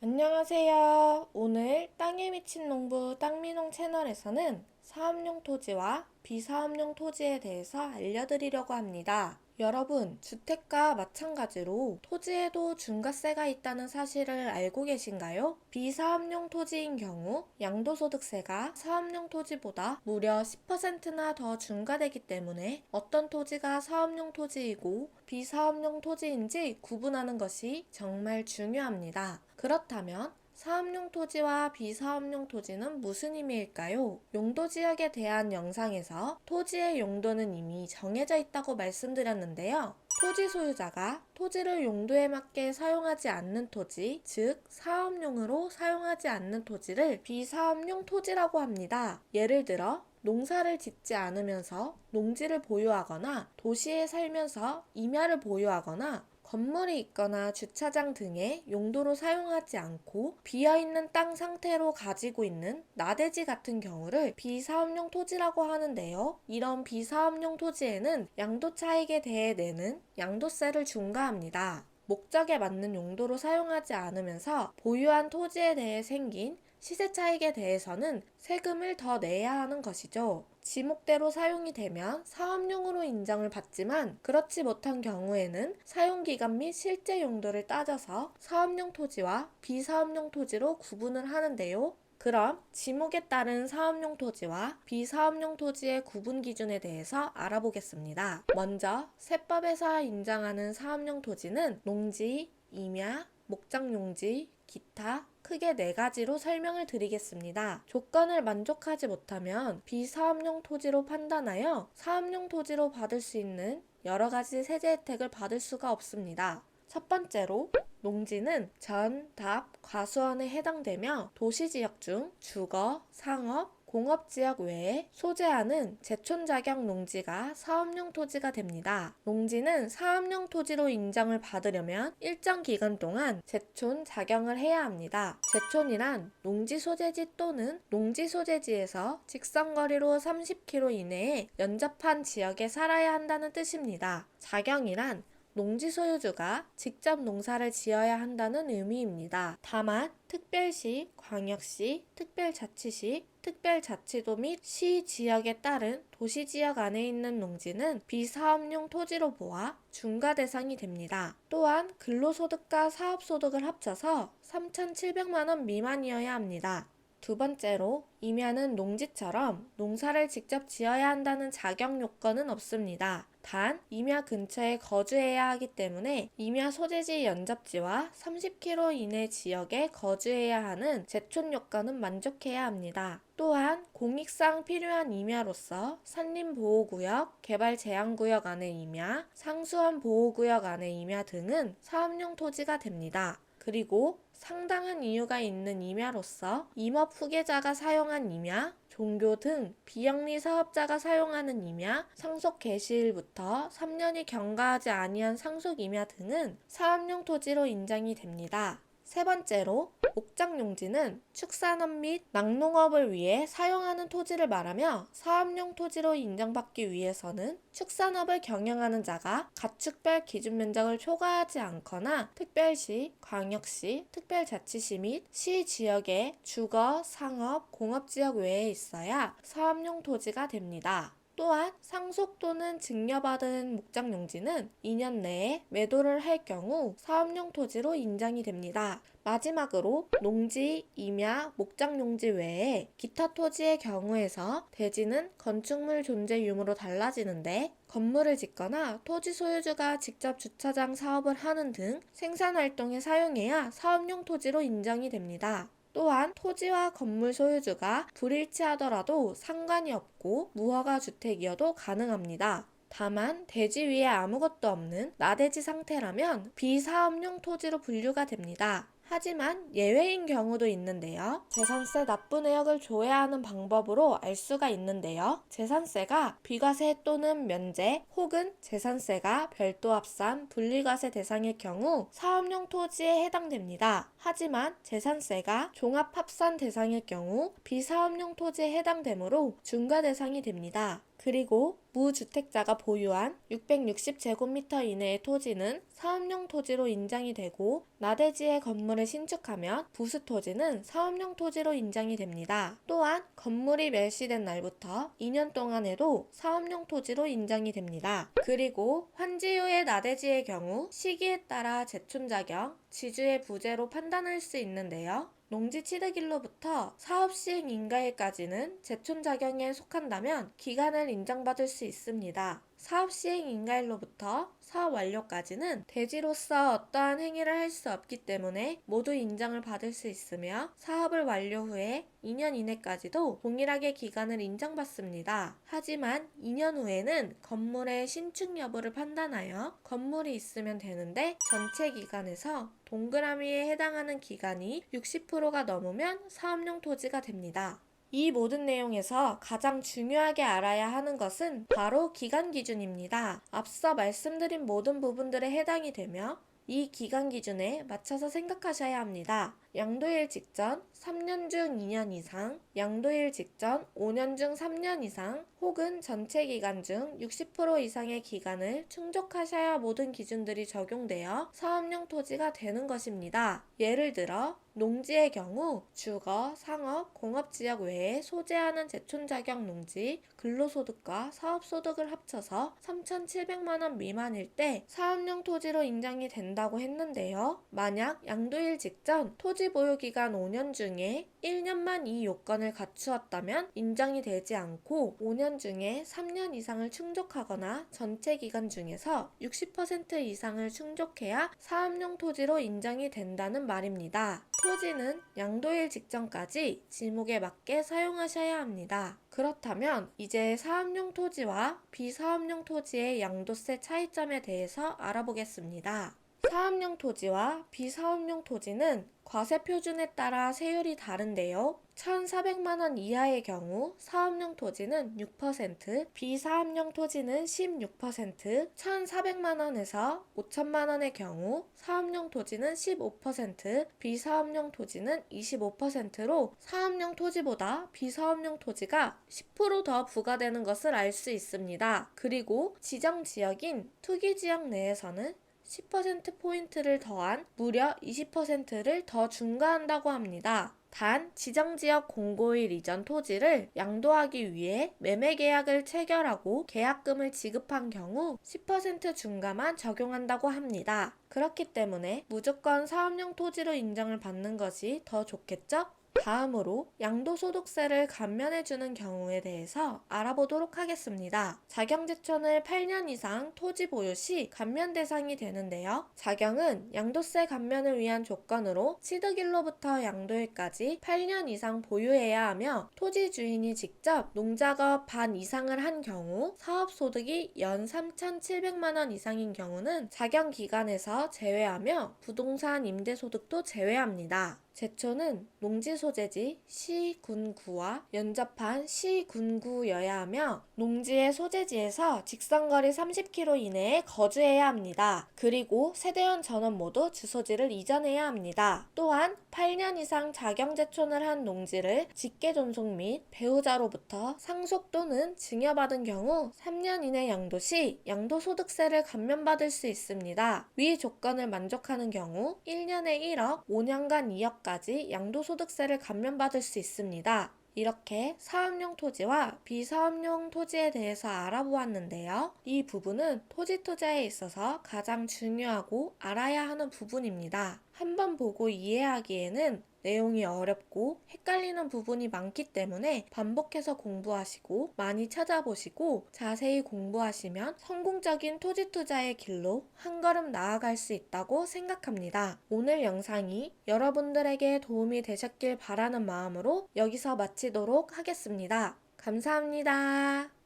안녕하세요. 오늘 땅에 미친 농부 땅미농 채널에서는 사업용 토지와 비사업용 토지에 대해서 알려드리려고 합니다. 여러분, 주택과 마찬가지로 토지에도 중과세가 있다는 사실을 알고 계신가요? 비사업용 토지인 경우 양도소득세가 사업용 토지보다 무려 10%나 더 중과되기 때문에 어떤 토지가 사업용 토지이고 비사업용 토지인지 구분하는 것이 정말 중요합니다. 그렇다면 사업용 토지와 비사업용 토지는 무슨 의미일까요? 용도 지역에 대한 영상에서 토지의 용도는 이미 정해져 있다고 말씀드렸는데요. 토지 소유자가 토지를 용도에 맞게 사용하지 않는 토지, 즉 사업용으로 사용하지 않는 토지를 비사업용 토지라고 합니다. 예를 들어 농사를 짓지 않으면서 농지를 보유하거나 도시에 살면서 임야를 보유하거나 건물이 있거나 주차장 등의 용도로 사용하지 않고 비어있는 땅 상태로 가지고 있는 나대지 같은 경우를 비사업용 토지라고 하는데요. 이런 비사업용 토지에는 양도 차익에 대해 내는 양도세를 중과합니다. 목적에 맞는 용도로 사용하지 않으면서 보유한 토지에 대해 생긴 시세 차익에 대해서는 세금을 더 내야 하는 것이죠. 지목대로 사용이 되면 사업용으로 인정을 받지만 그렇지 못한 경우에는 사용기간 및 실제 용도를 따져서 사업용 토지와 비사업용 토지로 구분을 하는데요. 그럼 지목에 따른 사업용 토지와 비사업용 토지의 구분 기준에 대해서 알아보겠습니다. 먼저 세법에서 인정하는 사업용 토지는 농지, 임야, 목장용지, 기타 크게 4가지로 설명을 드리겠습니다. 조건을 만족하지 못하면 비사업용 토지로 판단하여 사업용 토지로 받을 수 있는 여러 가지 세제 혜택을 받을 수가 없습니다. 첫 번째로 농지는 전, 답, 과수원에 해당되며 도시지역 중 주거, 상업, 공업지역 외에 소재하는 제촌자격 농지가 사업용 토지가 됩니다. 농지는 사업용 토지로 인정을 받으려면 일정 기간 동안 제촌 자경을 해야 합니다. 제촌이란 농지 소재지 또는 농지 소재지에서 직선거리로 30km 이내에 연접한 지역에 살아야 한다는 뜻입니다. 자경이란 농지 소유주가 직접 농사를 지어야 한다는 의미입니다. 다만 특별시, 광역시, 특별자치시, 특별자치도 및 시 지역에 따른 도시지역 안에 있는 농지는 비사업용 토지로 보아 중과 대상이 됩니다. 또한 근로소득과 사업소득을 합쳐서 3,700만원 미만이어야 합니다. 두 번째로 임야는 농지처럼 농사를 직접 지어야 한다는 자격 요건은 없습니다. 단 임야 근처에 거주해야 하기 때문에 임야 소재지 연접지와 30km 이내 지역에 거주해야 하는 제촌 요건은 만족해야 합니다. 또한 공익상 필요한 임야로서 산림보호구역, 개발제한구역 안의 임야, 상수원 보호구역 안의 임야 등은 사업용 토지가 됩니다. 그리고 상당한 이유가 있는 임야로서 임업 후계자가 사용한 임야, 종교 등 비영리 사업자가 사용하는 임야, 상속 개시일부터 3년이 경과하지 아니한 상속 임야 등은 사업용 토지로 인정이 됩니다. 세 번째로 목장용지는 축산업 및 낙농업을 위해 사용하는 토지를 말하며 사업용 토지로 인정받기 위해서는 축산업을 경영하는 자가 가축별 기준 면적을 초과하지 않거나 특별시, 광역시, 특별자치시 및 시 지역의 주거, 상업, 공업지역 외에 있어야 사업용 토지가 됩니다. 또한 상속 또는 증여받은 목장용지는 2년 내에 매도를 할 경우 사업용 토지로 인정이 됩니다. 마지막으로 농지, 임야, 목장용지 외에 기타 토지의 경우에서 대지는 건축물 존재 유무로 달라지는데 건물을 짓거나 토지 소유주가 직접 주차장 사업을 하는 등 생산활동에 사용해야 사업용 토지로 인정이 됩니다. 또한 토지와 건물 소유주가 불일치하더라도 상관이 없고 무허가 주택이어도 가능합니다. 다만 대지 위에 아무것도 없는 나대지 상태라면 비사업용 토지로 분류가 됩니다. 하지만 예외인 경우도 있는데요. 재산세 납부 내역을 조회하는 방법으로 알 수가 있는데요. 재산세가 비과세 또는 면제 혹은 재산세가 별도 합산, 분리과세 대상일 경우 사업용 토지에 해당됩니다. 하지만 재산세가 종합합산 대상일 경우 비사업용 토지에 해당되므로 중과 대상이 됩니다. 그리고 무주택자가 보유한 660제곱미터 이내의 토지는 사업용 토지로 인정이 되고, 나대지에 건물을 신축하면 부수토지는 사업용 토지로 인정이 됩니다. 또한 건물이 멸시된 날부터 2년 동안에도 사업용 토지로 인정이 됩니다. 그리고 환지후의 나대지의 경우 시기에 따라 제촌자경, 지주의 부재로 판단할 수 있는데요. 농지 취득일로부터 사업 시행 인가일까지는 제촌자경에 속한다면 기간을 인정받을 수 있습니다. 사업 시행 인가일로부터 사업 완료까지는 대지로서 어떠한 행위를 할 수 없기 때문에 모두 인정을 받을 수 있으며, 사업을 완료 후에 2년 이내까지도 동일하게 기간을 인정받습니다. 하지만 2년 후에는 건물의 신축 여부를 판단하여 건물이 있으면 되는데, 전체 기간에서 동그라미에 해당하는 기간이 60%가 넘으면 사업용 토지가 됩니다. 이 모든 내용에서 가장 중요하게 알아야 하는 것은 바로 기간 기준입니다. 앞서 말씀드린 모든 부분들에 해당이 되며 이 기간 기준에 맞춰서 생각하셔야 합니다. 양도일 직전 3년 중 2년 이상, 양도일 직전 5년 중 3년 이상, 혹은 전체 기간 중 60% 이상의 기간을 충족하셔야 모든 기준들이 적용되어 사업용 토지가 되는 것입니다. 예를 들어 농지의 경우 주거, 상업, 공업지역 외에 소재하는 제촌자격 농지, 근로소득과 사업소득을 합쳐서 3,700만원 미만일 때 사업용 토지로 인정이 된다고 했는데요. 만약 양도일 직전 토지 보유기간 5년 중에 1년만 이 요건을 갖추었다면 인정이 되지 않고, 5년 중에 3년 이상을 충족하거나 전체 기간 중에서 60% 이상을 충족해야 사업용 토지로 인정이 된다는 말입니다. 토지는 양도일 직전까지 지목에 맞게 사용하셔야 합니다. 그렇다면 이제 사업용 토지와 비사업용 토지의 양도세 차이점에 대해서 알아보겠습니다. 사업용 토지와 비사업용 토지는 과세 표준에 따라 세율이 다른데요. 1,400만원 이하의 경우 사업용 토지는 6%, 비사업용 토지는 16%, 1,400만원에서 5천만원의 경우 사업용 토지는 15%, 비사업용 토지는 25%로 사업용 토지보다 비사업용 토지가 10% 더 부과되는 것을 알 수 있습니다. 그리고 지정 지역인 투기 지역 내에서는 10%포인트를 더한 무려 20%를 더 중과한다고 합니다. 단, 지정지역 공고일 이전 토지를 양도하기 위해 매매계약을 체결하고 계약금을 지급한 경우 10% 중과만 적용한다고 합니다. 그렇기 때문에 무조건 사업용 토지로 인정을 받는 것이 더 좋겠죠? 다음으로 양도소득세를 감면해주는 경우에 대해서 알아보도록 하겠습니다. 자경제촌을 8년 이상 토지 보유 시 감면 대상이 되는데요. 자경은 양도세 감면을 위한 조건으로 취득일로부터 양도일까지 8년 이상 보유해야 하며, 토지 주인이 직접 농작업 반 이상을 한 경우, 사업소득이 연 3,700만원 이상인 경우는 자경 기간에서 제외하며 부동산 임대소득도 제외합니다. 제초는 농지 소재지 시, 군, 구와 연접한 시, 군, 구여야 하며, 농지의 소재지에서 직선거리 30km 이내에 거주해야 합니다. 그리고 세대원 전원 모두 주소지를 이전해야 합니다. 또한 8년 이상 자경제촌을 한 농지를 직계존속 및 배우자로부터 상속 또는 증여받은 경우 3년 이내 양도 시 양도소득세를 감면받을 수 있습니다. 위 조건을 만족하는 경우 1년에 1억, 5년간 2억까지 양도소득세를 감면받을 수 있습니다. 이렇게 사업용 토지와 비사업용 토지에 대해서 알아보았는데요. 이 부분은 토지 투자에 있어서 가장 중요하고 알아야 하는 부분입니다. 한번 보고 이해하기에는 내용이 어렵고 헷갈리는 부분이 많기 때문에 반복해서 공부하시고 많이 찾아보시고 자세히 공부하시면 성공적인 토지 투자의 길로 한 걸음 나아갈 수 있다고 생각합니다. 오늘 영상이 여러분들에게 도움이 되셨길 바라는 마음으로 여기서 마치도록 하겠습니다. 감사합니다.